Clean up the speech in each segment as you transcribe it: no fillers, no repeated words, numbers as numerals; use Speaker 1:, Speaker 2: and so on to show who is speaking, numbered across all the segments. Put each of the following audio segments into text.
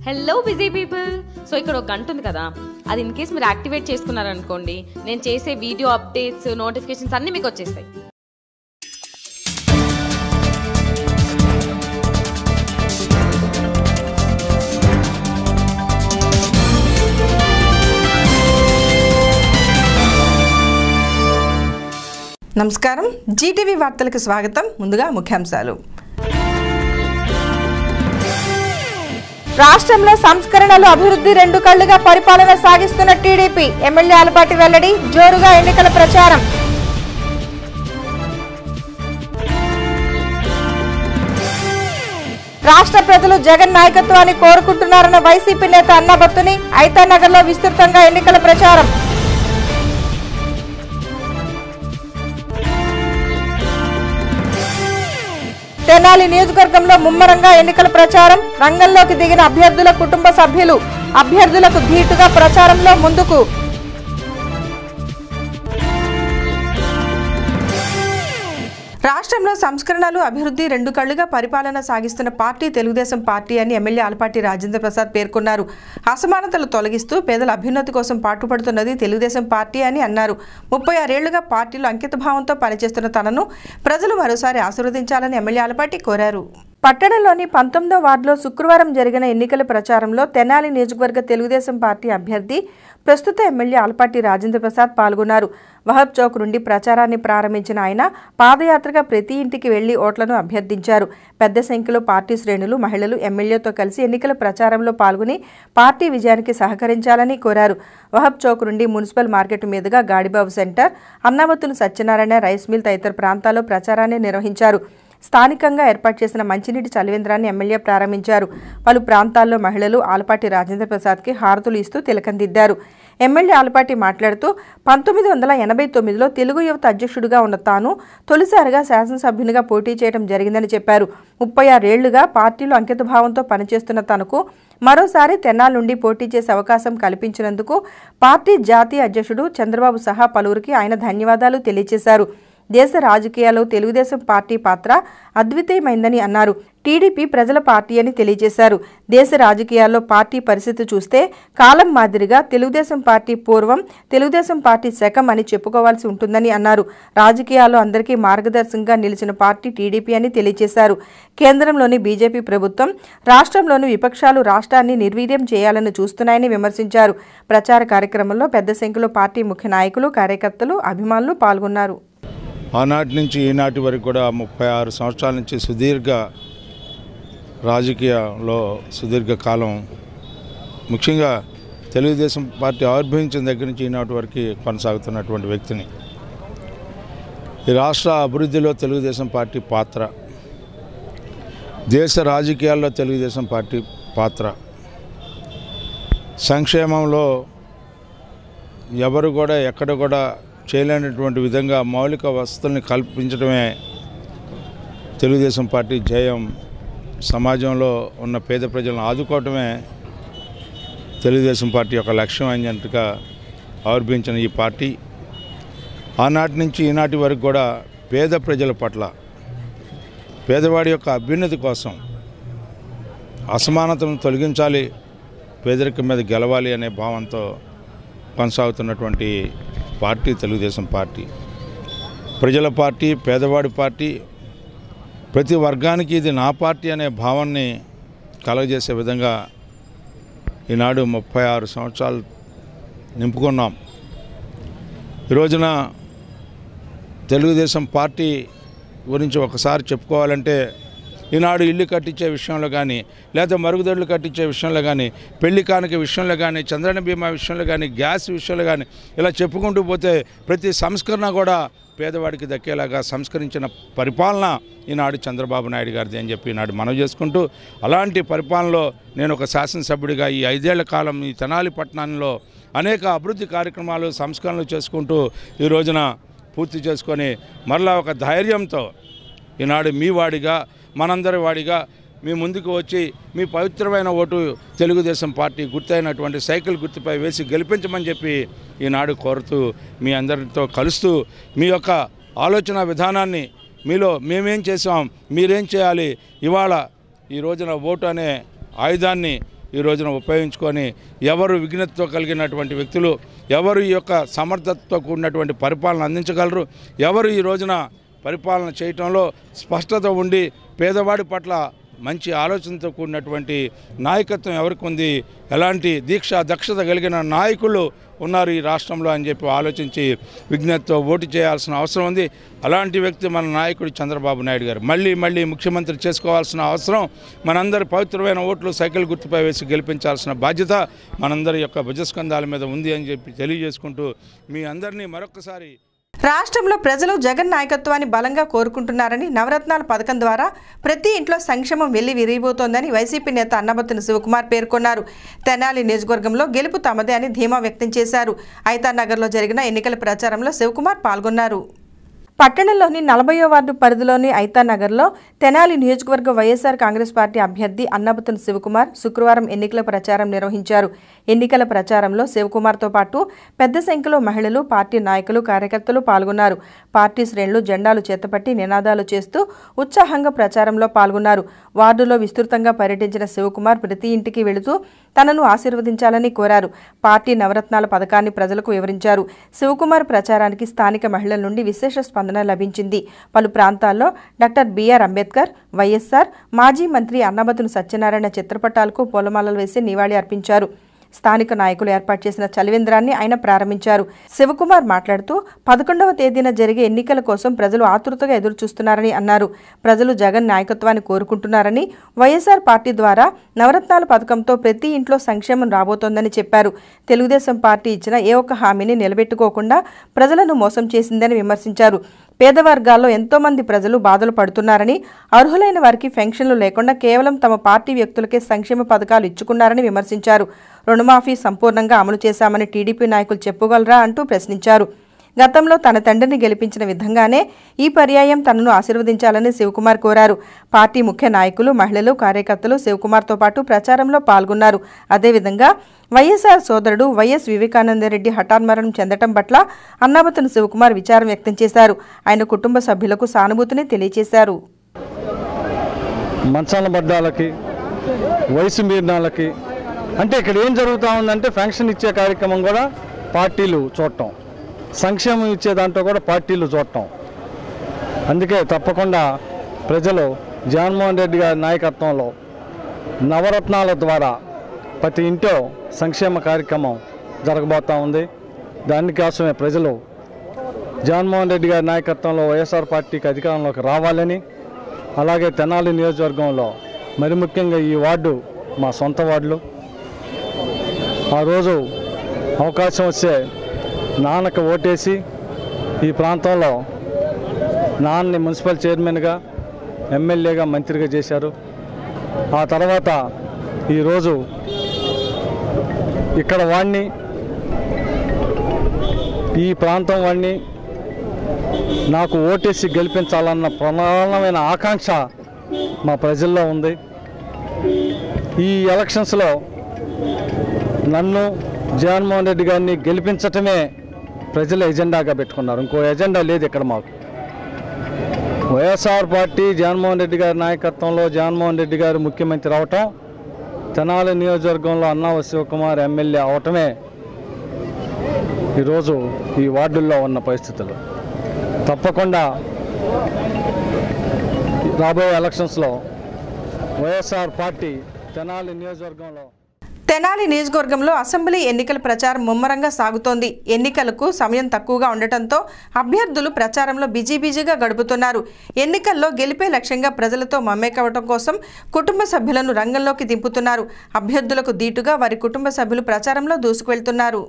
Speaker 1: Hello busy people. So ఇక్కడ ఒక గంట ఉంది కదా, అది ఇన్ కేస్ మీరు యాక్టివేట్ చేసుకున్నారనుకోండి, నేను చేసే వీడియో అప్డేట్స్ నోటిఫికేషన్స్ అన్నీ మీకు వచ్చేస్తాయి.
Speaker 2: నమస్కారం, జీటీవీ వార్తలకు స్వాగతం. ముందుగా ముఖ్యాంశాలు. రాష్ట్రంలో సంస్కరణలు, అభివృద్ధి రెండు కళ్లుగా పరిపాలన సాగిస్తున్న టీడీపీ. ఎమ్మెల్యే ఆలపాటి వెల్లడి. జోరుగా ఎన్నికల ప్రచారం. రాష్ట్ర ప్రజలు జగన్ నాయకత్వాన్ని కోరుకుంటున్నారన్న వైసీపీ నేత అన్నాబత్తుని. ఐతానగర్లో విస్తృతంగా ఎన్నికల ప్రచారం. తెనాలి నియోజకవర్గంలో ముమ్మరంగా ఎన్నికల ప్రచారం. రంగంలోకి దిగిన అభ్యర్థుల కుటుంబ సభ్యులు. అభ్యర్థులకు ధీటుగా ప్రచారంలో ముందుకు. రాష్ట్రంలో సంస్కరణలు, అభివృద్ధి రెండు కళ్లుగా పరిపాలన సాగిస్తున్న పార్టీ తెలుగుదేశం పార్టీ అని ఎమ్మెల్యే ఆలపాటి రాజేంద్ర ప్రసాద్ పేర్కొన్నారు. అసమానతలు తొలగిస్తూ పేదల అభ్యున్నతి కోసం పాటుపడుతున్నది తెలుగుదేశం పార్టీ అని అన్నారు. 36 ఏళ్లుగా పార్టీలో అంకితభావంతో పనిచేస్తున్న తనను ప్రజలు మరోసారి ఆశీర్వదించాలని ఎమ్మెల్యే ఆలపాటి కోరారు. పట్టణంలోని 19వ వార్డులో శుక్రవారం జరిగిన ఎన్నికల ప్రచారంలో తెనాలి నియోజకవర్గ తెలుగుదేశం పార్టీ అభ్యర్థి, ప్రస్తుత ఎమ్మెల్యే ఆలపాటి రాజేంద్ర ప్రసాద్ పాల్గొన్నారు. వహబ్ చౌక్ నుండి ప్రచారాన్ని ప్రారంభించిన ఆయన పాదయాత్రగా ప్రతి ఇంటికి వెళ్లి ఓట్లను అభ్యర్థించారు. పెద్ద సంఖ్యలో పార్టీ శ్రేణులు, మహిళలు ఎమ్మెల్యేతో కలిసి ఎన్నికల ప్రచారంలో పాల్గొని పార్టీ విజయానికి సహకరించాలని కోరారు. వహబ్ చౌక్ నుండి మున్సిపల్ మార్కెట్ మీదుగా గాడిబాబు సెంటర్, అన్నావతులు సత్యనారాయణ రైస్ మిల్ తదితర ప్రాంతాల్లో ప్రచారాన్ని నిర్వహించారు. స్థానికంగా ఏర్పాటు చేసిన మంచినీటి చలివేంద్రాన్ని ఎమ్మెల్యే ప్రారంభించారు. పలు ప్రాంతాల్లో మహిళలు ఆలపాటి రాజేంద్ర ప్రసాద్కి హారతులు ఇస్తూ తిలకందిద్దారు. ఎమ్మెల్యే ఆలపాటి మాట్లాడుతూ 1989లో తెలుగు యువత అధ్యక్షుడిగా ఉన్న తాను తొలిసారిగా శాసనసభ్యునిగా పోటీ చేయడం జరిగిందని చెప్పారు. 36 ఏళ్లుగా పార్టీలో అంకితభావంతో పనిచేస్తున్న తనకు మరోసారి తెనాలి నుండి పోటీ చేసే అవకాశం కల్పించినందుకు పార్టీ జాతీయ అధ్యక్షుడు చంద్రబాబు సహా పలువురికి ఆయన ధన్యవాదాలు తెలియజేశారు. దేశ రాజకీయాల్లో తెలుగుదేశం పార్టీ పాత్ర అద్వితీయమైందని అన్నారు. టీడీపీ ప్రజల పార్టీ అని తెలియజేశారు. దేశ రాజకీయాల్లో పార్టీ పరిస్థితి చూస్తే కాలం మాదిరిగా తెలుగుదేశం పార్టీ పూర్వం, తెలుగుదేశం పార్టీ శకం అని చెప్పుకోవాల్సి ఉంటుందని అన్నారు. రాజకీయాల్లో అందరికీ మార్గదర్శకంగా నిలిచిన పార్టీ టీడీపీ అని తెలియజేశారు. కేంద్రంలోని బీజేపీ ప్రభుత్వం, రాష్ట్రంలోని విపక్షాలు రాష్ట్రాన్ని నిర్వీర్యం చేయాలని చూస్తున్నాయని విమర్శించారు. ప్రచార కార్యక్రమంలో పెద్ద సంఖ్యలో పార్టీ ముఖ్య నాయకులు, కార్యకర్తలు, అభిమానులు పాల్గొన్నారు.
Speaker 3: ఆనాటి నుంచి ఈనాటి వరకు కూడా 36 సంవత్సరాల నుంచి సుదీర్ఘ రాజకీయాల్లో సుదీర్ఘకాలం, ముఖ్యంగా తెలుగుదేశం పార్టీ ఆవిర్భవించిన దగ్గర నుంచి ఈనాటి వరకు కొనసాగుతున్నటువంటి వ్యక్తిని. ఈ రాష్ట్ర అభివృద్ధిలో తెలుగుదేశం పార్టీ పాత్ర, దేశ రాజకీయాల్లో తెలుగుదేశం పార్టీ పాత్ర, సంక్షేమంలో ఎవరు కూడా ఎక్కడ కూడా చేయలేనటువంటి విధంగా మౌలిక వసతుల్ని కల్పించడమే తెలుగుదేశం పార్టీ జయం. సమాజంలో ఉన్న పేద ప్రజలను ఆదుకోవటమే తెలుగుదేశం పార్టీ యొక్క లక్ష్యం అయినట్టుగా ఆవిర్భవించిన ఈ పార్టీ ఆనాటి నుంచి ఈనాటి వరకు కూడా పేద ప్రజల పట్ల, పేదవాడి యొక్క అభ్యున్నతి కోసం, అసమానతను తొలగించాలి, పేదరికం మీద గెలవాలి అనే భావంతో కొనసాగుతున్నటువంటి పార్టీ తెలుగుదేశం పార్టీ. ప్రజల పార్టీ, పేదవాడి పార్టీ, ప్రతి వర్గానికి ఇది నా పార్టీ అనే భావాన్ని కలగజేసే విధంగా ఈనాడు 36 సంవత్సరాలు నింపుకున్నాం. ఈ రోజున తెలుగుదేశం పార్టీ గురించి ఒకసారి చెప్పుకోవాలంటే, ఈనాడు ఇల్లు కట్టించే విషయంలో కానీ, లేదా మరుగుదొడ్లు కట్టించే విషయంలో కానీ, పెళ్లి కానుక విషయంలో కానీ, చంద్రన్న బీమా విషయంలో కానీ, గ్యాస్ విషయంలో కానీ, ఇలా చెప్పుకుంటూ పోతే ప్రతి సంస్కరణ కూడా పేదవాడికి దక్కేలాగా సంస్కరించిన పరిపాలన ఈనాడు చంద్రబాబు నాయుడు గారిది అని చెప్పి ఈనాడు మనవి చేసుకుంటూ, అలాంటి పరిపాలనలో నేను ఒక శాసనసభ్యుడిగా ఈ 5 ఏళ్ల కాలం ఈ తెనాలి పట్టణంలో అనేక అభివృద్ధి కార్యక్రమాలు, సంస్కరణలు చేసుకుంటూ ఈ రోజున పూర్తి చేసుకొని మరలా ఒక ధైర్యంతో ఈనాడు మీ వాడిగా, మనందరి వాడిగా మీ ముందుకు వచ్చి మీ పవిత్రమైన ఓటు తెలుగుదేశం పార్టీ గుర్తైనటువంటి సైకిల్ గుర్తుపై వేసి గెలిపించమని చెప్పి ఈనాడు కోరుతూ, మీ అందరితో కలుస్తూ మీ యొక్క ఆలోచన విధానాన్ని, మీలో మేమేం చేసాం, మీరేం చేయాలి, ఇవాళ ఈ రోజున ఓటు అనే ఆయుధాన్ని ఈ రోజున ఉపయోగించుకొని ఎవరు విఘ్నతతో కలిగినటువంటి వ్యక్తులు, ఎవరు ఈ యొక్క సమర్థతతో కూడినటువంటి పరిపాలన అందించగలరు, ఎవరు ఈ రోజున పరిపాలన చేయటంలో స్పష్టత ఉండి పేదవాడి పట్ల మంచి ఆలోచనతో కూడినటువంటి నాయకత్వం ఎవరికి ఉంది, ఎలాంటి దక్షత కలిగిన నాయకులు ఉన్నారు ఈ రాష్ట్రంలో అని చెప్పి ఆలోచించి విజ్ఞతతో ఓటు చేయాల్సిన అవసరం ఉంది. అలాంటి వ్యక్తి మన నాయకుడు చంద్రబాబు నాయుడు గారు మళ్ళీ ముఖ్యమంత్రి చేసుకోవాల్సిన అవసరం, మనందరి పవిత్రమైన ఓట్లు సైకిల్ గుర్తుపై వేసి గెలిపించాల్సిన బాధ్యత మనందరి యొక్క భుజస్కంధాల మీద ఉంది అని చెప్పి తెలియజేసుకుంటూ మీ అందరినీ మరొకసారి
Speaker 2: రాష్ట్రంలో ప్రజలు జగన్ నాయకత్వాన్ని బలంగా కోరుకుంటున్నారని, నవరత్నాల పథకం ద్వారా ప్రతి ఇంట్లో సంక్షేమం వెళ్లి విరిగిపోతోందని వైసీపీ నేత అన్నబత్తుని శివకుమార్ పేర్కొన్నారు. తెనాలి నియోజకవర్గంలో గెలుపు తమదే అని ధీమా వ్యక్తం చేశారు. ఐతానగర్లో జరిగిన ఎన్నికల ప్రచారంలో శివకుమార్ పాల్గొన్నారు. పట్టణంలోని 40వ వార్డు పరిధిలోని ఐతానగర్లో తెనాలి నియోజకవర్గ వైఎస్ఆర్ కాంగ్రెస్ పార్టీ అభ్యర్థి అన్నబత్తుని శివకుమార్ శుక్రవారం ఎన్నికల ప్రచారం నిర్వహించారు. ఎన్నికల ప్రచారంలో శివకుమార్తో పాటు పెద్ద సంఖ్యలో మహిళలు, పార్టీ నాయకులు, కార్యకర్తలు పాల్గొన్నారు. పార్టీ శ్రేణులు జెండాలు చేతపట్టి నినాదాలు చేస్తూ ఉత్సాహంగా ప్రచారంలో పాల్గొన్నారు. వార్డులో విస్తృతంగా పర్యటించిన శివకుమార్ ప్రతి ఇంటికి వెళుతూ తనను ఆశీర్వదించాలని కోరారు. పార్టీ నవరత్నాల పథకాన్ని ప్రజలకు వివరించారు. శివకుమార్ ప్రచారానికి స్థానిక మహిళల నుండి విశేష స్పందన లభించింది. పలు ప్రాంతాల్లో డాక్టర్ బిఆర్ అంబేద్కర్, వైఎస్ఆర్, మాజీ మంత్రి అన్నబత్తుని సత్యనారాయణ చిత్రపటాలకు పూలమాలలు వేసి నివాళి అర్పించారు. స్థానిక నాయకులు ఏర్పాటు చేసిన చలివేంద్రాన్ని ఆయన ప్రారంభించారు. శివకుమార్ మాట్లాడుతూ 11వ తేదీన జరిగే ఎన్నికల కోసం ప్రజలు ఆతృతగా ఎదురుచూస్తున్నారని అన్నారు. ప్రజలు జగన్ నాయకత్వాన్ని కోరుకుంటున్నారని, వైఎస్ఆర్ పార్టీ ద్వారా నవరత్నాల పథకంతో ప్రతి ఇంట్లో సంక్షేమం రాబోతోందని చెప్పారు. తెలుగుదేశం పార్టీ ఇచ్చిన ఏ ఒక్క హామీని నిలబెట్టుకోకుండా ప్రజలను మోసం చేసిందని విమర్శించారు. పేద వర్గాల్లో ఎంతోమంది ప్రజలు బాధలు పడుతున్నారని, అర్హులైన వారికి పెన్షన్లు లేకుండా కేవలం తమ పార్టీ వ్యక్తులకే సంక్షేమ పథకాలు ఇచ్చుకున్నారని విమర్శించారు. రుణమాఫీ సంపూర్ణంగా అమలు చేశామని టీడీపీ నాయకులు చెప్పుగలరా అంటూ ప్రశ్నించారు. గతంలో తన తండ్రిని గెలిపించిన విధంగానే ఈ పర్యాయం తనను ఆశీర్వదించాలని శివకుమార్ కోరారు. పార్టీ ముఖ్య నాయకులు, మహిళలు, కార్యకర్తలు శివకుమార్తో పాటు ప్రచారంలో పాల్గొన్నారు. అదేవిధంగా వైఎస్ఆర్ సోదరుడు వైఎస్ వివేకానందరెడ్డి హఠాన్మరణం చెందటం పట్ల అన్నబత్తుని శివకుమార్ విచారం వ్యక్తం చేశారు. ఆయన కుటుంబ సభ్యులకు సానుభూతిని తెలియజేశారు.
Speaker 4: మంచాల బడ్డాలకి, వయసు మీరినాలకి అంటే ఇక్కడ ఏం జరుగుతూ ఉందంటే పెన్షన్ ఇచ్చే కార్యక్రమం కూడా పార్టీలు చూడటం, సంక్షేమం ఇచ్చే దాంట్లో కూడా పార్టీలు చూడటం. అందుకే తప్పకుండా ప్రజలు జగన్మోహన్ రెడ్డి గారి నాయకత్వంలో నవరత్నాల ద్వారా ప్రతి ఇంట్లో సంక్షేమ కార్యక్రమం జరగబోతూ ఉంది. దానికోసమే ప్రజలు జగన్మోహన్ రెడ్డి గారి నాయకత్వంలో వైఎస్ఆర్ పార్టీకి అధికారంలోకి రావాలని, అలాగే తెనాలి నియోజకవర్గంలో మరి ముఖ్యంగా ఈ వార్డు మా సొంత వార్డులు, ఆ రోజు అవకాశం వస్తే నాన్నకు ఓటేసి ఈ ప్రాంతంలో నాన్నని మున్సిపల్ చైర్మన్గా, ఎమ్మెల్యేగా, మంత్రిగా చేశారు. ఆ తర్వాత ఈరోజు ఇక్కడ వాడిని, ఈ ప్రాంతం వాడిని నాకు ఓటేసి గెలిపించాలన్న ప్రధానమైన ఆకాంక్ష మా ప్రజల్లో ఉంది. ఈ ఎలక్షన్స్లో నన్ను జగన్మోహన్ రెడ్డి గారిని గెలిపించటమే ప్రజల ఎజెండాగా పెట్టుకున్నారు. ఇంకో ఎజెండా లేదు ఇక్కడ మాకు. వైఎస్ఆర్ పార్టీ జగన్మోహన్ రెడ్డి గారి నాయకత్వంలో జగన్మోహన్ రెడ్డి గారు ముఖ్యమంత్రి అవటం, తెనాలి నియోజకవర్గంలో అన్నావ శివకుమార్ ఎమ్మెల్యే అవటమే ఈరోజు ఈ వార్డుల్లో ఉన్న పరిస్థితులు. తప్పకుండా రాబోయే ఎలక్షన్స్లో వైఎస్ఆర్ పార్టీ తెనాలి
Speaker 2: నియోజకవర్గంలో అసెంబ్లీ ఎన్నికల ప్రచారం ముమ్మరంగా సాగుతోంది. ఎన్నికలకు సమయం తక్కువగా ఉండటంతో అభ్యర్థులు ప్రచారంలో బిజీగా గడుపుతున్నారు. ఎన్నికల్లో గెలిపే లక్ష్యంగా ప్రజలతో మమేకవటం కోసం కుటుంబ సభ్యులను రంగంలోకి దింపుతున్నారు. అభ్యర్థులకు దీటుగా వారి కుటుంబ సభ్యులు ప్రచారంలో దూసుకువెళ్తున్నారు.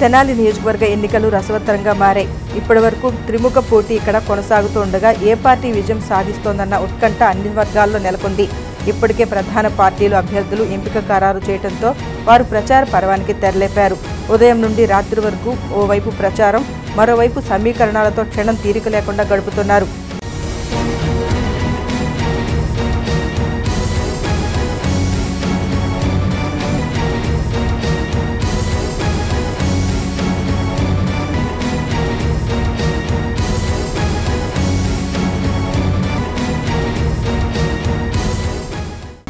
Speaker 2: తెనాలి నియోజకవర్గ ఎన్నికలు రసవత్తరంగా మారాయి. ఇప్పటివరకు త్రిముఖ పోటీ ఇక్కడ కొనసాగుతుండగా ఏ పార్టీ విజయం సాధిస్తోందన్న ఉత్కంఠ అన్ని వర్గాల్లో నెలకొంది. ఇప్పటికే ప్రధాన పార్టీలు అభ్యర్థులు ఎంపిక ఖరారు చేయడంతో వారు ప్రచార పర్వానికి తెరలేపారు. ఉదయం నుండి రాత్రి వరకు ఓవైపు ప్రచారం, మరోవైపు సమీకరణాలతో క్షణం తీరిక లేకుండా గడుపుతున్నారు.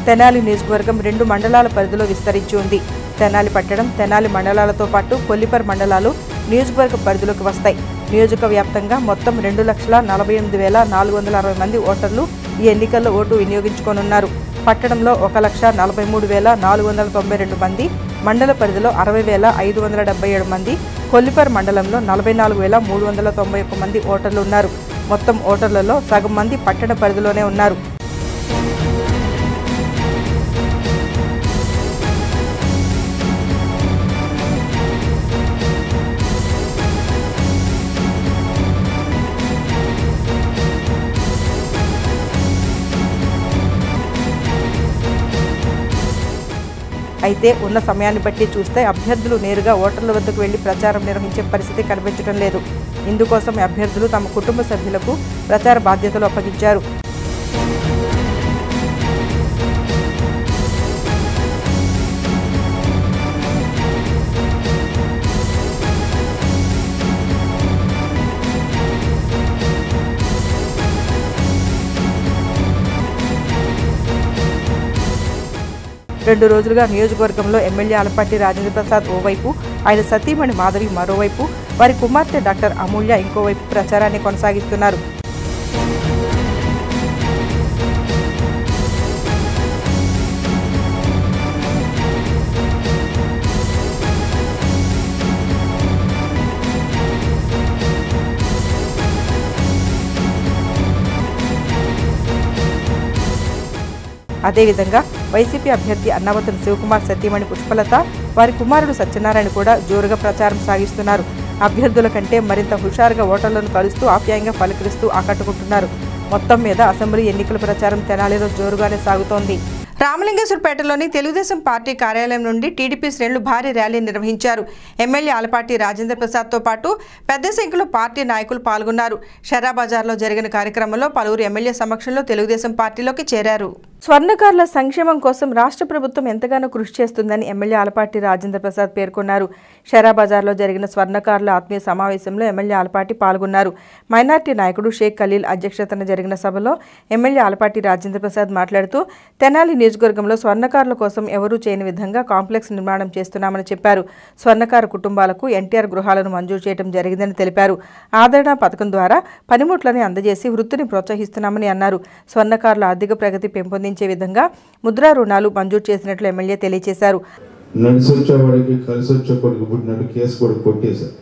Speaker 2: తెనాలి నియోజకవర్గం 2 మండలాల పరిధిలో విస్తరించి ఉంది. తెనాలి పట్టణం, తెనాలి మండలాలతో పాటు కొల్లిపర్ మండలాలు నియోజకవర్గ పరిధిలోకి వస్తాయి. నియోజక వ్యాప్తంగా మొత్తం 2,48,460 మంది ఓటర్లు ఈ ఎన్నికల్లో ఓటు వినియోగించుకోనున్నారు. పట్టణంలో 1,43,492 మంది, మండల పరిధిలో 60,577 మంది, కొల్లిపర్ మండలంలో 44,391 మంది ఓటర్లు ఉన్నారు. మొత్తం ఓటర్లలో సగం మంది పట్టణ పరిధిలోనే ఉన్నారు. అయితే ఉన్న సమయాన్ని బట్టి చూస్తే అభ్యర్థులు నేరుగా ఓటర్ల వద్దకు వెళ్లి ప్రచారం నిర్వహించే పరిస్థితి కనిపించడం లేదు. ఇందుకోసం అభ్యర్థులు తమ కుటుంబ సభ్యులకు ప్రచార బాధ్యతలు అప్పగించారు. రెండు రోజులుగా నియోజకవర్గంలో ఎమ్మెల్యే ఆలపాటి రాజేంద్ర ప్రసాద్ ఓవైపు, ఆయన సతీమణి మాధవి మరోవైపు, వారి కుమార్తె డాక్టర్ అమూల్య ఇంకోవైపు ప్రచారాన్ని కొనసాగిస్తున్నారు. అదేవిధంగా వైసీపీ అభ్యర్థి అన్నావతుల శివకుమార్ సతీమణి పుష్పలత, వారి కుమారుడు సత్యనారాయణ కూడా జోరుగా ప్రచారం సాగిస్తున్నారు. అభ్యర్థుల కంటే మరింత హుషారుగా ఓటర్లను కలుస్తూ ఆప్యాయంగా పలకరిస్తూ ఆకట్టుకుంటున్నారు. మొత్తం మీద అసెంబ్లీ ఎన్నికల ప్రచారం తెనాలిలో జోరుగానే సాగుతోంది. రామలింగేశ్వరపేటలోని తెలుగుదేశం పార్టీ కార్యాలయం నుండి టీడీపీ శ్రేణులు భారీ ర్యాలీ నిర్వహించారు. ఎమ్మెల్యే ఆలపాటి రాజేంద్ర ప్రసాద్తో పాటు పెద్ద సంఖ్యలో పార్టీ నాయకులు పాల్గొన్నారు. షరాబజార్లో జరిగిన కార్యక్రమంలో పలువురు ఎమ్మెల్యే సమక్షంలో తెలుగుదేశం పార్టీలోకి చేరారు. స్వర్ణకారుల సంక్షేమం కోసం రాష్ట్ర ప్రభుత్వం ఎంతగానో కృషి చేస్తుందని ఎమ్మెల్యే ఆలపాటి రాజేంద్ర ప్రసాద్ పేర్కొన్నారు. షరాబజార్లో జరిగిన స్వర్ణకారుల ఆత్మీయ సమావేశంలో ఎమ్మెల్యే ఆలపాటి పాల్గొన్నారు. మైనార్టీ నాయకుడు షేక్ ఖలీల్ అధ్యక్షతన జరిగిన సభలో ఎమ్మెల్యే ఆలపాటి రాజేంద్ర ప్రసాద్ మాట్లాడుతూ తెనాలి నియోజకవర్గంలో స్వర్ణకారుల కోసం ఎవరూ చేయని విధంగా కాంప్లెక్స్ నిర్మాణం చేస్తున్నామని చెప్పారు. స్వర్ణకారు కుటుంబాలకు ఎన్టీఆర్ గృహాలను మంజూరు చేయడం జరిగిందని తెలిపారు. ఆదరణ పథకం ద్వారా పనిముట్లని అందజేసి వృత్తిని ప్రోత్సహిస్తున్నామని అన్నారు. స్వర్ణకారుల ఆర్థిక ప్రగతి పెంపొందించే విధంగా ముద్రా రుణాలు మంజూరు చేసినట్లు ఎమ్మెల్యే తెలియజేశారు.
Speaker 5: నడిసొచ్చేవాడికి కలిసొచ్చే కొడుకు పుట్టినట్టు కేసు కూడా కొట్టేశారు.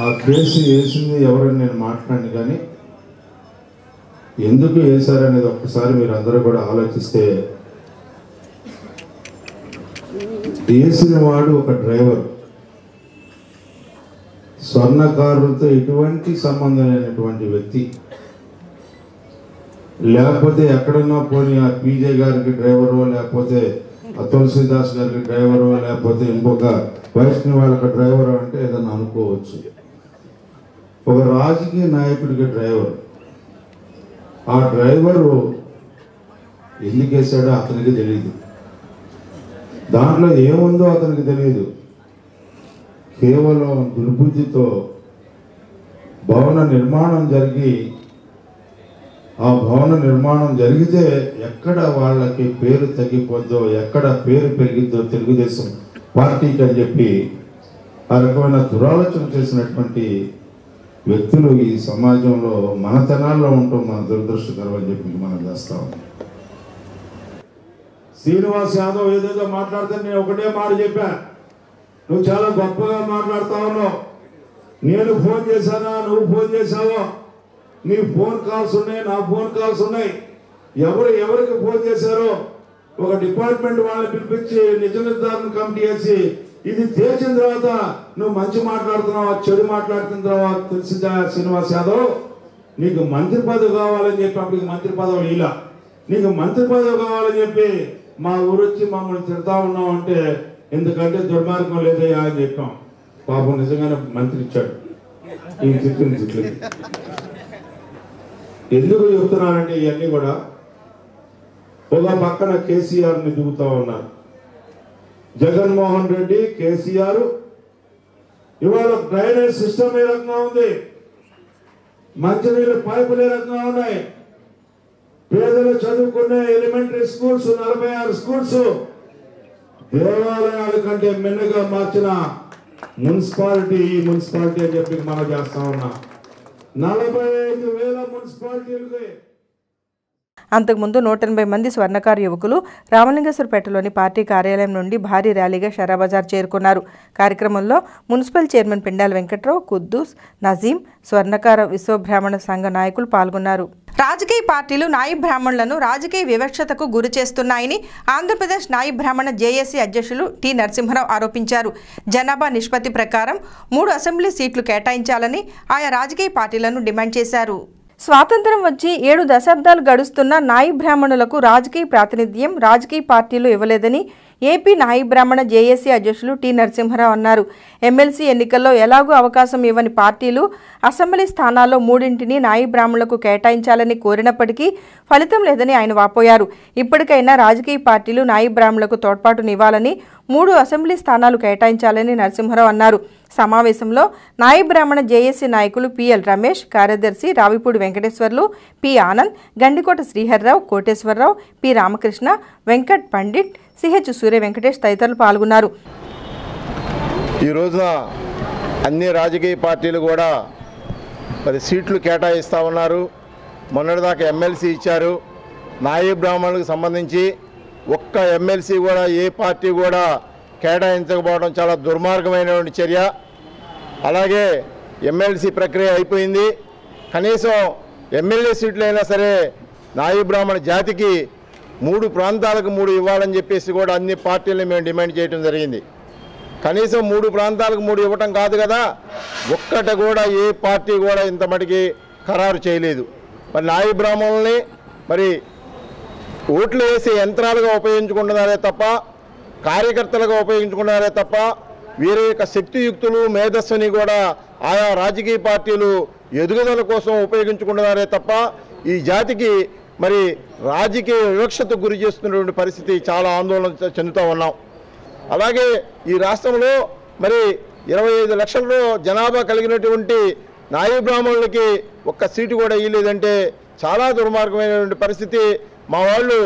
Speaker 5: ఆ కేసు వేసింది ఎవరని నేను మాట్లాడిన, కానీ ఎందుకు వేశారనేది ఒక్కసారి మీరు అందరూ కూడా ఆలోచిస్తే, వేసిన వాడు ఒక డ్రైవర్, స్వర్ణకారులతో ఎటువంటి సంబంధం లేనటువంటి వ్యక్తి, లేకపోతే ఎక్కడన్నా పోనీ ఆ పీజే గారికి డ్రైవరో, లేకపోతే తులసీదాస్ గారికి డ్రైవరో, లేకపోతే ఇంకొక వైష్ణవి వాళ్ళకి డ్రైవరో అంటే ఏదన్నా అనుకోవచ్చు. ఒక రాజకీయ నాయకుడికి డ్రైవర్, ఆ డ్రైవరు ఎందుకు వేసాడో అతనికి తెలియదు, దాంట్లో ఏముందో అతనికి తెలియదు. కేవలం దుర్బుద్ధితో భవన నిర్మాణం జరిగి, ఆ భవన నిర్మాణం జరిగితే ఎక్కడ వాళ్ళకి పేరు తగ్గిపోద్దో, ఎక్కడ పేరు పెరిగిద్దో తెలుగుదేశం పార్టీకి అని చెప్పి ఆ రకమైన దురాలోచన చేసినటువంటి వ్యక్తులు ఈ సమాజంలో మనతనాల్లో ఉండటం మన దురదృష్టకరం అని చెప్పి మనం చేస్తాం. శ్రీనివాస్ యాదవ్ ఏదేదో మాట్లాడితే నేను ఒకటే మాట చెప్పా, నువ్వు చాలా గొప్పగా మాట్లాడుతా ఉన్నావు, నేను ఫోన్ చేశానా, నువ్వు ఫోన్ చేశావో, నీ ఫోన్ కాల్స్ ఉన్నాయి, నా ఫోన్ కాల్స్ ఉన్నాయి, ఎవరికి ఫోన్ చేశారో ఒక డిపార్ట్మెంట్ వాళ్ళని పిలిపించి నిజ నిర్ధారణ కమిటీ వేసి ఇది తేల్చిన తర్వాత నువ్వు మంచి మాట్లాడుతున్నావా చెడు మాట్లాడుతున్న తర్వాత తెలిసిందా శ్రీనివాస్ యాదవ్, నీకు మంత్రి పదవి కావాలని చెప్పి అప్పటికి మంత్రి పదవి ఇలా, నీకు మంత్రి పదవి కావాలని చెప్పి మా ఊరు వచ్చి మమ్మల్ని తిడతా ఉన్నావు అంటే, ఎందుకంటే దుర్మార్గం లేదయ్యా అని చెప్పాం. పాపం నిజంగానే మంత్రి ఇచ్చాడు ఈ తిట్లు. ఎందుకు చెప్తున్నానంటే ఇవన్నీ కూడా ఒక పక్కన కేసీఆర్ని దిగుతా ఉన్నారు. జగన్మోహన్ రెడ్డి, కేసీఆర్ ఇవాళ డ్రైనేజ్ సిస్టమ్ ఏ రకంగా ఉంది, మంచినీళ్ళు పైపులు ఏ రకంగా ఉన్నాయి, పేదలు చదువుకునే ఎలిమెంటరీ స్కూల్స్ 46 స్కూల్స్ దేవాలయాల కంటే మిన్నగా మార్చిన మున్సిపాలిటీ ఈ మున్సిపాలిటీ అని చెప్పి మనం చేస్తా ఉన్నాం. 45,000 మున్సిపాలిటీలకి.
Speaker 2: అంతకుముందు 180 మంది స్వర్ణకారు యువకులు రామలింగేశ్వరపేటలోని పార్టీ కార్యాలయం నుండి భారీ ర్యాలీగా షరాబజార్ చేరుకున్నారు. కార్యక్రమంలో మున్సిపల్ చైర్మన్ పిండాల వెంకట్రావు, కుద్దూస్, నజీం, స్వర్ణకార విశ్వబ్రాహ్మణ సంఘ నాయకులు పాల్గొన్నారు. రాజకీయ పార్టీలు నాయి బ్రాహ్మణులను రాజకీయ వివక్షతకు గురి చేస్తున్నాయని ఆంధ్రప్రదేశ్ నాయి బ్రాహ్మణ జేఏసీ అధ్యక్షులు టి నరసింహరావు ఆరోపించారు. జనాభా నిష్పత్తి ప్రకారం 3 అసెంబ్లీ సీట్లు కేటాయించాలని ఆయా రాజకీయ పార్టీలను డిమాండ్ చేశారు. స్వాతంత్రం వచ్చి 7 దశాబ్దాలు గడుస్తున్న నాయి బ్రాహ్మణులకు రాజకీయ ప్రాతినిధ్యం రాజకీయ పార్టీలు ఇవ్వలేదని ఏపీ నాయి బ్రాహ్మణ జేఏసీ అధ్యక్షులు టి నరసింహరావు అన్నారు. ఎమ్మెల్సీ ఎన్నికల్లో ఎలాగూ అవకాశం ఇవ్వని పార్టీలు అసెంబ్లీ స్థానాల్లో 3 నాయి బ్రాహ్మణులకు కేటాయించాలని కోరినప్పటికీ ఫలితం లేదని ఆయన వాపోయారు. ఇప్పటికైనా రాజకీయ పార్టీలు నాయి బ్రాహ్మణులకు తోడ్పాటునివ్వాలని 3 అసెంబ్లీ స్థానాలు కేటాయించాలని నరసింహరావు అన్నారు. సమావేశంలో నాయి బ్రాహ్మణ జేఏసీ నాయకులు పిఎల్ రమేష్, కార్యదర్శి Ravipudi Venkateswarlu, P Anand, Gandikota Sriharrao, Koteswararao, P Ramakrishna, Venkat Pandit, CH Surya Venkatesh తదితరులు పాల్గొన్నారు.
Speaker 6: ఈ రోజున అన్ని రాజకీయ పార్టీలు కూడా మరి సీట్లు కేటాయిస్తూ ఉన్నారు. మొన్నటిదాకా ఎమ్మెల్సీ ఇచ్చారు. నాయి బ్రాహ్మణులకు సంబంధించి ఒక్క ఎమ్మెల్సీ కూడా ఏ పార్టీ కూడా కేటాయించకపోవడం చాలా దుర్మార్గమైనటువంటి చర్య. అలాగే ఎమ్మెల్సీ ప్రక్రియ అయిపోయింది. కనీసం ఎమ్మెల్యే సీట్లు అయినా సరే నాయి బ్రాహ్మణ జాతికి 3 ప్రాంతాలకు 3 ఇవ్వాలని చెప్పేసి కూడా అన్ని పార్టీలను మేము డిమాండ్ చేయడం జరిగింది. కనీసం 3 ప్రాంతాలకు 3 ఇవ్వటం కాదు కదా, ఒక్కటి కూడా ఏ పార్టీ కూడా ఇంత మటుకి ఖరారు చేయలేదు. మరి నాయి బ్రాహ్మణుల్ని మరి ఓట్లు వేసే యంత్రాలుగా ఉపయోగించుకుంటున్నారే తప్ప, కార్యకర్తలుగా ఉపయోగించుకున్నారే తప్ప, వీరి యొక్క శక్తియుక్తులు మేధస్సుని కూడా ఆయా రాజకీయ పార్టీలు ఎదుగుదల కోసం ఉపయోగించుకుంటున్నారే తప్ప ఈ జాతికి మరి రాజకీయ వివక్షతకు గురి చేస్తున్నటువంటి పరిస్థితి చాలా ఆందోళన చెందుతూ ఉన్నాం. అలాగే ఈ రాష్ట్రంలో మరి 25 లక్షల జనాభా కలిగినటువంటి నాయి బ్రాహ్మణులకి ఒక్క సీటు కూడా ఇవ్వలేదంటే చాలా దుర్మార్గమైనటువంటి పరిస్థితి. మా వాళ్ళు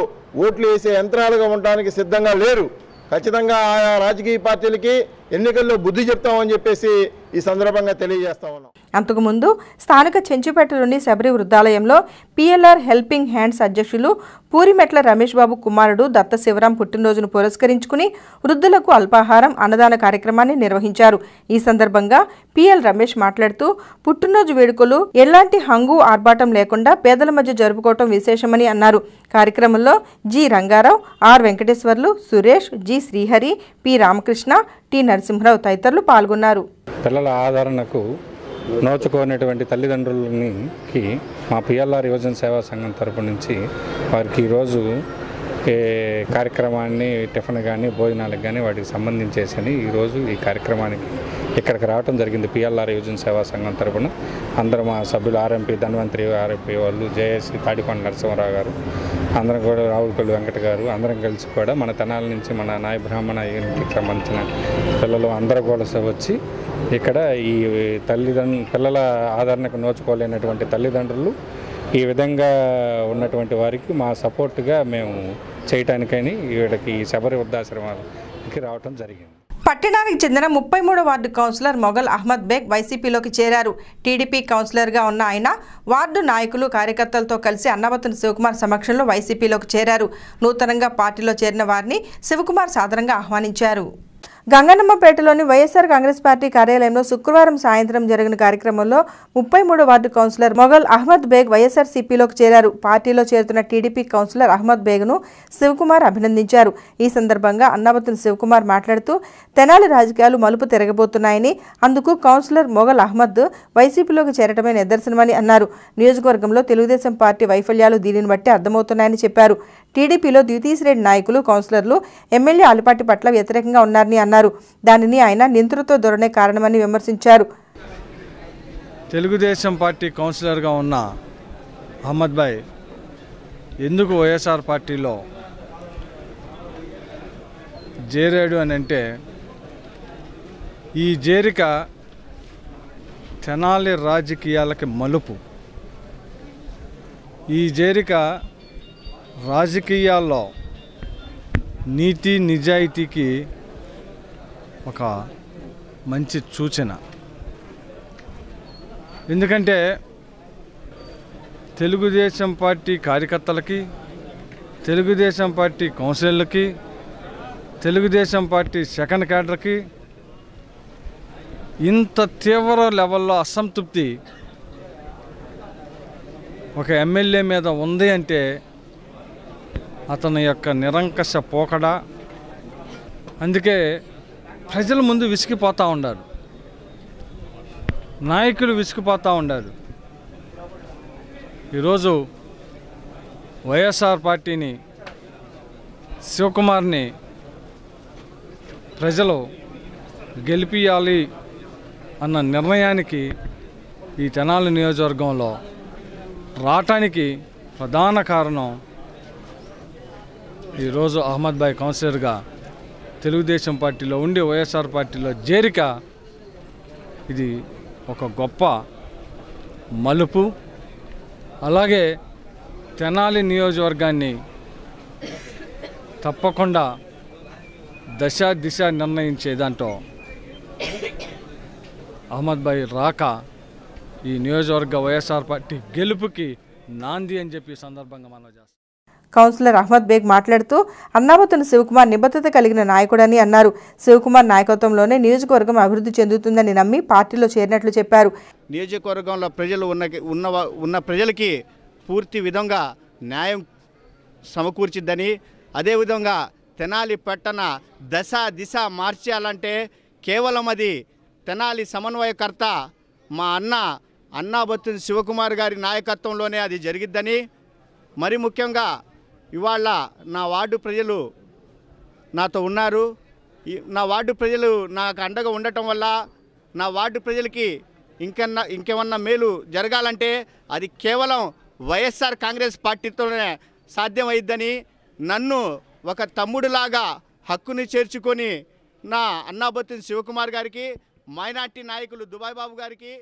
Speaker 6: ఓట్లు వేసే యంత్రాలుగా ఉండడానికి సిద్ధంగా లేరు. ఖచ్చితంగా ఆయా రాజకీయ పార్టీలకి ఎన్నికల్లో బుద్ధి చెప్తామని చెప్పేసి ఈ సందర్భంగా తెలియజేస్తా ఉన్నాం.
Speaker 2: అంతకుముందు స్థానిక చెంచుపేటలోని శబరి వృద్ధాలయంలో పిఎల్ఆర్ హెల్పింగ్ హ్యాండ్స్ అధ్యక్షులు పూరిమెట్ల రమేష్ బాబు కుమారుడు దత్త శివరాం పుట్టినరోజును పురస్కరించుకుని వృద్ధులకు అల్పాహారం, అన్నదాన కార్యక్రమాన్ని నిర్వహించారు. ఈ సందర్భంగా పిఎల్ రమేష్ మాట్లాడుతూ పుట్టినరోజు వేడుకలు ఎలాంటి హంగు ఆర్భాటం లేకుండా పేదల మధ్య జరుపుకోవటం విశేషమని అన్నారు. కార్యక్రమంలో G Rangarao, R Venkateswarlu, Suresh, G Srihari, P Ramakrishna, T Narasimharao తదితరులు పాల్గొన్నారు.
Speaker 7: పిల్లల ఆదరణకు నోచుకోనటువంటి తల్లిదండ్రులకి మా పిఎల్ఆర్ యువజన సేవా సంఘం తరపు నుంచి వారికి ఈరోజు కార్యక్రమాన్ని టిఫిన్ కానీ భోజనాలకు కానీ వాటికి సంబంధించేసి ఈరోజు ఈ కార్యక్రమానికి ఇక్కడికి రావడం జరిగింది. పిఎల్ఆర్ యువజన సేవా సంఘం తరపున అందరూ మా సభ్యులు ఆర్ఎంపీ ధన్వంతరి ఆర్ఎంపీ వాళ్ళు, జేఏసీ తాడికొండ నరసింహరావు గారు, అందరం కూడా రావులపల్లి వెంకట గారు అందరం కలిసి కూడా మన తెనాల నుంచి మన నాయ బ్రాహ్మణ యూనిట్కి సంబంధించిన పిల్లలు అందరూ కూడా వచ్చి ఇక్కడ ఈ పిల్లల ఆదరణకు నోచుకోలేనటువంటి తల్లిదండ్రులు ఈ విధంగా ఉన్నటువంటి వారికి మా సపోర్ట్గా మేము చేయటానికని వీళ్ళకి శబరి వృద్ధాశ్రమానికి రావటం జరిగింది.
Speaker 2: పట్టణానికి చెందిన 33వ వార్డు కౌన్సిలర్ మొఘల్ అహ్మద్ బేగ్ వైసీపీలోకి చేరారు. టీడీపీ కౌన్సిలర్గా ఉన్న ఆయన వార్డు నాయకులు, కార్యకర్తలతో కలిసి అన్నవతుని శివకుమార్ సమక్షంలో వైసీపీలోకి చేరారు. నూతనంగా పార్టీలో చేరిన వారిని శివకుమార్ సాదరంగా ఆహ్వానించారు. గంగన్నమ్మపేటలోని వైఎస్ఆర్ కాంగ్రెస్ పార్టీ కార్యాలయంలో శుక్రవారం సాయంత్రం జరిగిన కార్యక్రమంలో 33వ వార్డు కౌన్సిలర్ మొఘల్ అహ్మద్ బేగ్ వైఎస్ఆర్సీపీలోకి చేరారు. పార్టీలో చేరుతున్న టీడీపీ కౌన్సిలర్ అహ్మద్ బేగ్ను శివకుమార్ అభినందించారు. ఈ సందర్భంగా అన్నవతుని శివకుమార్ మాట్లాడుతూ తెనాలి రాజకీయాలు మలుపు తిరగబోతున్నాయని, అందుకు కౌన్సిలర్ మొఘల్ అహ్మద్ వైసీపీలోకి చేరటమే నిదర్శనమని అన్నారు. నియోజకవర్గంలో తెలుగుదేశం పార్టీ వైఫల్యాలు దీనిని బట్టి అర్థమవుతున్నాయని చెప్పారు. టీడీపీలో ద్వితీయ శ్రేణి నాయకులు, కౌన్సిలర్లు ఎమ్మెల్యే ఆలపాటి పట్ల వ్యతిరేకంగా ఉన్నారని అన్నారు. దానిని ఆయన నింతృత్వ ధోరణే కారణమని విమర్శించారు.
Speaker 4: తెలుగుదేశం పార్టీ కౌన్సిలర్గా ఉన్న అహ్మద్ భాయ్ ఎందుకు వైఎస్ఆర్ పార్టీలో చేరాడు అని అంటే, ఈ చేరిక తెనాలి రాజకీయాలకి మలుపు. ఈ చేరిక రాజకీయాల్లో నీతి నిజాయితీకి ఒక మంచి సూచన. ఎందుకంటే తెలుగుదేశం పార్టీ కార్యకర్తలకి, తెలుగుదేశం పార్టీ కౌన్సిలర్లకి, తెలుగుదేశం పార్టీ సెకండ్ క్యాడర్కి ఇంత తీవ్ర లెవెల్లో అసంతృప్తి ఒక ఎమ్మెల్యే మీద ఉంది అంటే అతని యొక్క నిరంకష పోకడ. అందుకే ప్రజల ముందు విసిగిపోతూ ఉన్నారు, నాయకులు విసిగిపోతూ ఉన్నారు. ఈరోజు వైఎస్ఆర్ పార్టీని, శివకుమార్ని ప్రజలు గెలిపియాలి అన్న నిర్ణయానికి ఈ తెనాలి నియోజకవర్గంలో రావటానికి ప్రధాన కారణం ఈరోజు అహ్మద్ భాయ్ కౌన్సిలర్గా తెలుగుదేశం పార్టీలో ఉండి వైఎస్ఆర్ పార్టీలో చేరిక. ఇది ఒక గొప్ప మలుపు. అలాగే తెనాలి నియోజకవర్గాన్ని తప్పకుండా దశ దిశ నిర్ణయించే దాంట్లో అహ్మద్ భాయ్ రాక ఈ నియోజకవర్గ వైఎస్ఆర్ పార్టీ గెలుపుకి నాంది అని చెప్పి సందర్భంగా మనం చేస్తాం.
Speaker 2: కౌన్సిలర్ అహ్మద్ బేగ్ మాట్లాడుతూ అన్నాబత్తుని శివకుమార్ నిబద్ధత కలిగిన నాయకుడని అన్నారు. శివకుమార్ నాయకత్వంలోనే నియోజకవర్గం అభివృద్ధి చెందుతుందని నమ్మి పార్టీలో చేరినట్లు చెప్పారు.
Speaker 8: నియోజకవర్గంలో ప్రజలు ఉన్న ప్రజలకి పూర్తి విధంగా న్యాయం సమకూర్చిద్దని, అదేవిధంగా తెనాలి పట్టణ దశ దిశ మార్చాలంటే కేవలం అది తెనాలి సమన్వయకర్త మా అన్నాబత్తుని శివకుమార్ గారి నాయకత్వంలోనే అది జరిగిద్దని, మరి ముఖ్యంగా ఇవాళ నా వార్డు ప్రజలు నాతో ఉన్నారు. నా వార్డు ప్రజలు నాకు అండగా ఉండటం వల్ల నా వార్డు ప్రజలకి ఇంకేమన్నా మేలు జరగాలంటే అది కేవలం వైఎస్ఆర్ కాంగ్రెస్ పార్టీతోనే సాధ్యమైద్దని, నన్ను ఒక తమ్ముడులాగా హక్కుని చేర్చుకొని నా అన్నాబత్తుని శివకుమార్ గారికి, మైనార్టీ నాయకులు దుబాయ్ బాబు గారికి.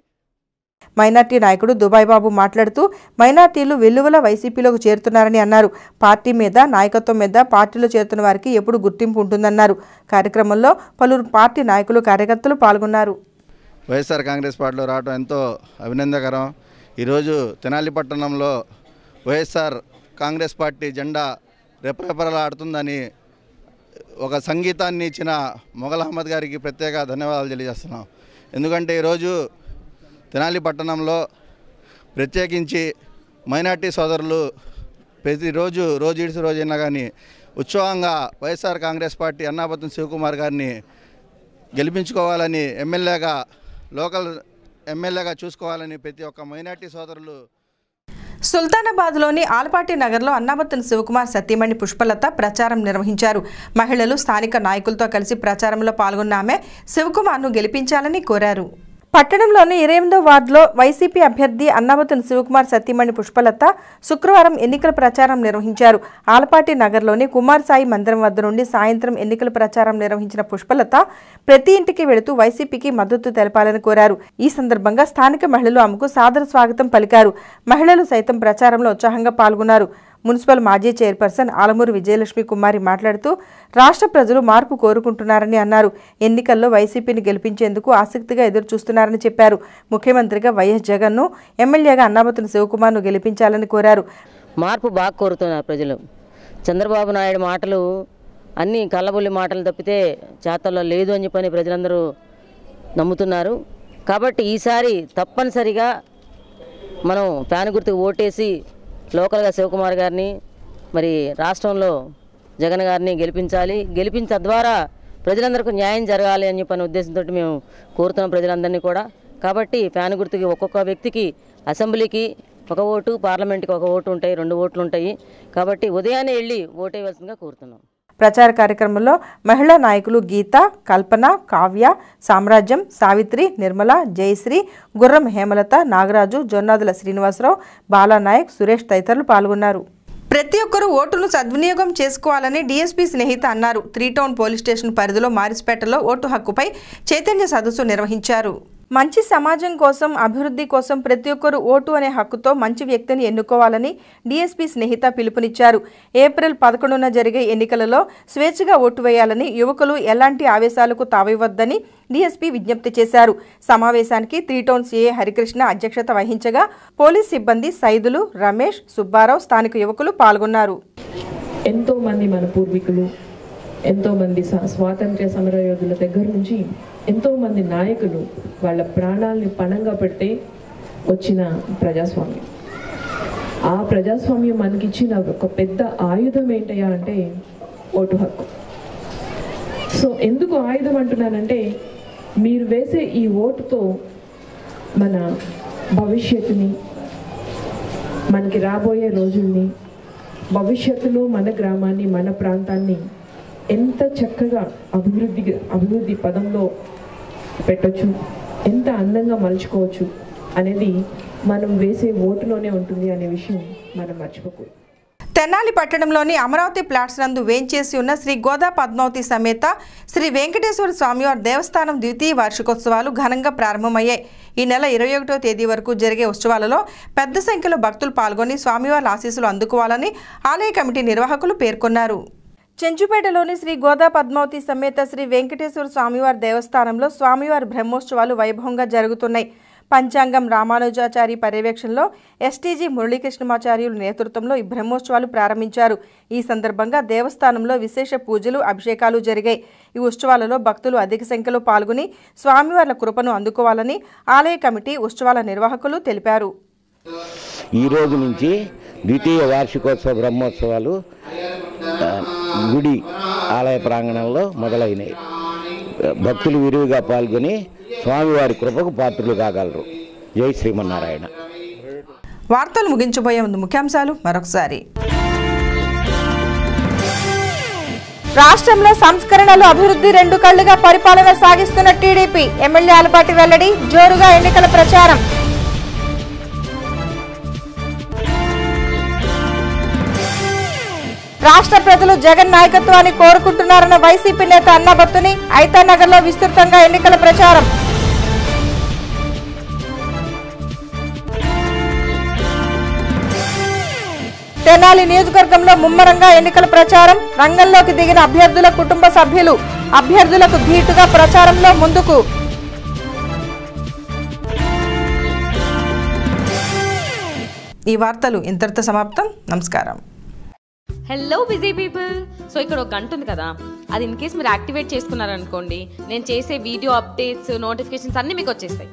Speaker 2: మైనార్టీ నాయకుడు దుబాయ్ బాబు మాట్లాడుతూ మైనార్టీలు వెల్లువల వైసీపీలోకి చేరుతున్నారని అన్నారు. పార్టీ మీద, నాయకత్వం మీద పార్టీలో చేరుతున్న వారికి ఎప్పుడు గుర్తింపు ఉంటుందన్నారు. కార్యక్రమంలో పలువురు పార్టీ నాయకులు, కార్యకర్తలు పాల్గొన్నారు.
Speaker 6: వైఎస్ఆర్ కాంగ్రెస్ పార్టీలో రావడం ఎంతో అభినందకరం. ఈరోజు తెనాలి పట్టణంలో వైఎస్ఆర్ కాంగ్రెస్ పార్టీ జెండా రెపరెపరలాడుతుందని ఒక సంగీతాన్ని ఇచ్చిన మొఘల్ అహ్మద్ గారికి ప్రత్యేక ధన్యవాదాలు తెలియజేస్తున్నాం. ఎందుకంటే ఈరోజు తెనాలి పట్టణంలో ప్రత్యేకించి మైనార్టీ సోదరులు ప్రతిరోజు రోజు ఇడిసి రోజైనా కానీ ఉత్సవంగా వైఎస్ఆర్ కాంగ్రెస్ పార్టీ అన్నాబత్తుని శివకుమార్ గారిని గెలిపించుకోవాలని, ఎమ్మెల్యేగా, లోకల్ ఎమ్మెల్యేగా చూసుకోవాలని ప్రతి ఒక్క మైనార్టీ సోదరులు.
Speaker 2: సుల్తానాబాద్లోని ఆలపాటి నగర్లో అన్నాబత్తుని శివకుమార్ సతీమణి పుష్పలత ప్రచారం నిర్వహించారు. మహిళలు, స్థానిక నాయకులతో కలిసి ప్రచారంలో పాల్గొన్న ఆమె శివకుమార్ను గెలిపించాలని కోరారు. పట్టణంలోని 28వ వార్డులో వైసీపీ అభ్యర్థి అన్నాబత్తుని శివకుమార్ సతీమణి పుష్పలత శుక్రవారం ఎన్నికల ప్రచారం నిర్వహించారు. ఆలపాటి నగర్లోని కుమార్ సాయి మందిరం వద్ద నుండి సాయంత్రం ఎన్నికల ప్రచారం నిర్వహించిన పుష్పలత ప్రతి ఇంటికి వెళుతూ వైసీపీకి మద్దతు తెలపాలని కోరారు. ఈ సందర్భంగా స్థానిక మహిళలు ఆమెకు సాదర స్వాగతం పలికారు. మహిళలు సైతం ప్రచారంలో ఉత్సాహంగా పాల్గొన్నారు. మున్సిపల్ మాజీ చైర్పర్సన్ ఆలమూరు విజయలక్ష్మి కుమారి మాట్లాడుతూ రాష్ట్ర ప్రజలు మార్పు కోరుకుంటున్నారని అన్నారు. ఎన్నికల్లో వైసీపీని గెలిపించేందుకు ఆసక్తిగా ఎదురు చూస్తున్నారని చెప్పారు. ముఖ్యమంత్రిగా వైఎస్ జగన్ను, ఎమ్మెల్యేగా అన్నాబత్తుని శివకుమార్ను గెలిపించాలని కోరారు.
Speaker 9: మార్పు బాగా కోరుతున్నారు ప్రజలు. చంద్రబాబు నాయుడు మాటలు అన్నీ కళ్ళబొల్లి మాటలు తప్పితే చేతల్లో లేదు అని చెప్పని ప్రజలందరూ నమ్ముతున్నారు. కాబట్టి ఈసారి తప్పనిసరిగా మనం ఫ్యాన్ గుర్తుకు ఓటేసి లోకల్గా శివకుమార్ గారిని, మరి రాష్ట్రంలో జగన్ గారిని గెలిపించిన తద్వారా ప్రజలందరికీ న్యాయం జరగాలి అని చెప్పిన ఉద్దేశంతో మేము కోరుతున్నాం ప్రజలందరినీ కూడా. కాబట్టి ఫ్యాన్ గుర్తుకి ఒక్కొక్క వ్యక్తికి అసెంబ్లీకి ఒక ఓటు, పార్లమెంట్కి ఒక ఓటు ఉంటాయి, 2 ఓట్లు ఉంటాయి. కాబట్టి ఉదయాన్నే వెళ్ళి ఓటేయవలసిందిగా కోరుతున్నాం.
Speaker 2: ప్రచార కార్యక్రమంలో మహిళా నాయకులు గీత, కల్పన, కావ్య, సామ్రాజ్యం, సావిత్రి, నిర్మల, జయశ్రీ, గుర్రం హేమలత, నాగరాజు, జొన్నాదుల శ్రీనివాసరావు, బాలానాయక్, సురేష్ తదితరులు పాల్గొన్నారు. ప్రతి ఒక్కరూ ఓటును సద్వినియోగం చేసుకోవాలని డీఎస్పీ స్నేహిత అన్నారు. 3 టౌన్ పోలీస్ స్టేషన్ పరిధిలో మారిస్పేటలో ఓటు హక్కుపై చైతన్య సదస్సు నిర్వహించారు. మంచి సమాజం కోసం అభివృద్ధి కోసం ప్రతి ఒక్కరూ ఓటు అనే హక్కుతో మంచి వ్యక్తిని ఎన్నుకోవాలని డీఎస్పీ స్నేహిత పిలుపునిచ్చారు. ఏప్రిల్ 11న జరిగే ఎన్నికలలో స్వేచ్ఛగా ఓటు వేయాలని, యువకులు ఎలాంటి ఆవేశాలకు తావివ్వద్దని డీఎస్పీ విజ్ఞప్తి చేశారు. సమావేశానికి 3 టౌన్ సీఏ హరికృష్ణ అధ్యక్షత వహించగా పోలీస్ సిబ్బంది సైదులు, రమేష్, సుబ్బారావు, స్థానిక యువకులు పాల్గొన్నారు.
Speaker 10: ఎంతో మంది మన పూర్వీకులు, ఎంతోమంది స్వాతంత్ర్య సమర యోధుల దగ్గర నుంచి ఎంతోమంది నాయకులు వాళ్ళ ప్రాణాలని పణంగా పెడితే వచ్చిన ప్రజాస్వామ్యం. ఆ ప్రజాస్వామ్యం మనకిచ్చిన ఒక పెద్ద ఆయుధం ఏంటయ్యా అంటే ఓటు హక్కు. సో ఎందుకు ఆయుధం అంటున్నానంటే, మీరు వేసే ఈ ఓటుతో మన భవిష్యత్తుని, మనకి రాబోయే రోజుల్ని, భవిష్యత్తులో మన గ్రామాన్ని, మన ప్రాంతాన్ని ఎంత చక్కగా అభివృద్ధి పదంలో పెట్టొచ్చు, ఎంత అందంగా మలుచుకోవచ్చు అనేది మనం వేసే ఓటులోనే ఉంటుంది అనే విషయం మనం మర్చిపోకూడదు.
Speaker 2: తెనాలి పట్టణంలోని అమరావతి ప్లాట్స్ నందు వేంచేసి ఉన్న శ్రీ గోదా పద్మావతి సమేత శ్రీ వెంకటేశ్వర స్వామివారి దేవస్థానం ద్వితీయ వార్షికోత్సవాలు ఘనంగా ప్రారంభమయ్యాయి. ఈ నెల 21వ తేదీ వరకు జరిగే ఉత్సవాలలో పెద్ద సంఖ్యలో భక్తులు పాల్గొని స్వామివారి ఆశీస్సులు అందుకోవాలని ఆలయ కమిటీ నిర్వాహకులు పేర్కొన్నారు. చెంచుపేటలోని శ్రీ గోదా పద్మావతి సమేత శ్రీ వెంకటేశ్వర స్వామివారి దేవస్థానంలో స్వామివారి బ్రహ్మోత్సవాలు వైభవంగా జరుగుతున్నాయి. పంచాంగం రామానుజాచారి పర్యవేక్షణలో ఎస్టీజీ మురళీకృష్ణమాచార్యుల నేతృత్వంలో ఈ బ్రహ్మోత్సవాలు ప్రారంభించారు. ఈ సందర్భంగా దేవస్థానంలో విశేష పూజలు, అభిషేకాలు జరిగాయి. ఈ ఉత్సవాలలో భక్తులు అధిక సంఖ్యలో పాల్గొని స్వామివార్ల కృపను అందుకోవాలని ఆలయ కమిటీ, ఉత్సవాల నిర్వాహకులు తెలిపారు.
Speaker 11: ఈ రోజు నుంచి ద్వితీయ వార్షికోత్సవ బ్రహ్మోత్సవాలు గుడి ఆలయ ప్రాంగణంలో మొదలైనవి. భక్తులు విరివిగా పాల్గొని స్వామివారి కృపకు పాత్రులు కాగలరు. జై శ్రీమన్నారాయణ.
Speaker 2: వార్తలు ముగించబోయే ముందు ముఖ్యాంశాలు మరొకసారి. రాష్ట్రంలో సంస్కరణలు, అభివృద్ధి 2 కళ్లుగా పరిపాలన సాగిస్తున్న టీడీపీ. ఎమ్మెల్యే ఆలపాటి వెల్లడి. జోరుగా ఎన్నికల ప్రచారం. రాష్ట్ర ప్రజలు జగన్ నాయకత్వాన్ని కోరుకుంటున్నారన్న వైసీపీ నేత అన్నాబత్తుని. ఐతానగర్లో విస్తృతంగా ఎన్నికల ప్రచారం. తెనాలి నియోజకవర్గంలో ముమ్మరంగా ఎన్నికల ప్రచారం. రంగంలోకి దిగిన అభ్యర్థుల కుటుంబ సభ్యులు. అభ్యర్థులకు ధీటుగా ప్రచారంలో ముందుకు. ఈ వార్తలు ఇంతటితో సమాప్తం. నమస్కారం.
Speaker 1: Hello busy people. సో ఇక్కడ ఒక గంట ఉంది కదా, అది ఇన్ కేస్ మీరు యాక్టివేట్ చేసుకున్నారనుకోండి, నేను చేసే వీడియో అప్డేట్స్, నోటిఫికేషన్స్ అన్నీ మీకు వచ్చేస్తాయి.